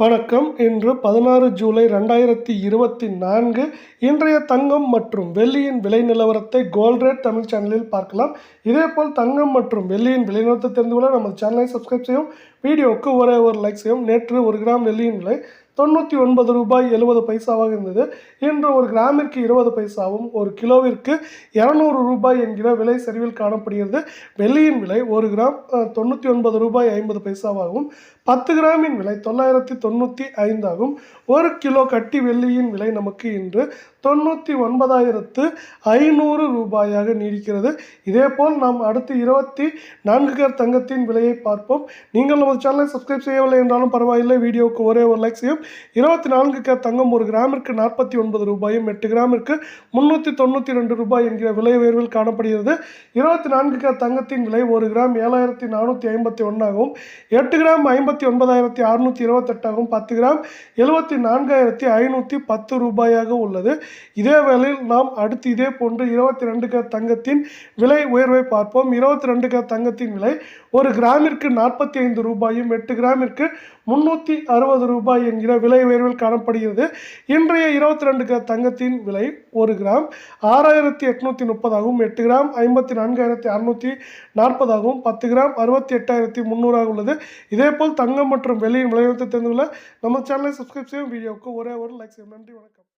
வணக்கம். இன்று 16 ஜூலை 2024. இன்றைய தங்கம் மற்றும் வெள்ளியின் விலை நிலவரத்தை கோல்ட் ரேட் தமிழ் சேனலில் பார்க்கலாம். இதேபோல் தங்கம் மற்றும் வெள்ளியின் விலை நிலவரத்தை தெரிந்து கொள்ள நமது சேனலை சப்ஸ்கிரைப் செய்யவும், வீடியோவுக்கு ஒரே ஒரு லைக் செய்யவும். நேற்று 1 கிராம் வெள்ளியின் விலை ₹99.70 இருந்தது. இன்று 1 கிராமிற்கு 20 பைசாவும் 1 கிலோவிற்கு ₹200 என்கிற விலை சரிவில் காணப்படுகிறது. வெள்ளியின் விலை 1 கிராம் ₹99.50 10 கிராமின் விலை $995 ஆகும். 1 கிலோ கட்டி வெள்ளியின் விலை நமக்கு இன்று $99,500 நீடிக்கிறது. இதேபோல் நாம் அடுத்து 24 கேரட் தங்கத்தின் விலையை பார்ப்போம். நீங்கள் நமது சேனலை சப்ஸ்கிரைப் செய்யவில்லை என்றாலும் பரவாயில்லை, வீடியோவுக்கு ஒரே ஒரு லைக் செய்யும். 24 கேரட் தங்கம் 1 கிராமிற்கு ₹49, 8 கிராமிற்கு ₹392 என்கிற விலை உயர்வில் காணப்படுகிறது. 24 கேரட் தங்கத்தின் விலை 1 கிராம் $7,451 ஆகவும், 8 கிராம் $59,628 ஆகவும், 10 கிராம் $74,510 உள்ளது. இதே வேளையில் நாம் அடுத்து இதே போன்று 22 கேரட் தங்கத்தின் விலை உயர்வை பார்ப்போம். 22 கேரட் தங்கத்தின் விலை 1 கிராமிற்கு ₹45, 8 கிராமிற்கு ₹360 என்கிற விலை உயர்வில் காணப்படுகிறது. இன்றைய 22 கேரட் தங்கத்தின் விலை 1 கிராம் $6,830 ஆகவும், 8 கிராம் $54,640 ஆகவும், 10 கிராம் $68,300 உள்ளது. இதேபோல் தங்கம் மற்றும் வெள்ளியின் விலை தெரிந்து கொள்ள நம்ம சேனலை சப்ஸ்கிரைப் செய்யும், வீடியோவுக்கு ஒரே ஒரு லைக் செய்யும். நன்றி, வணக்கம்.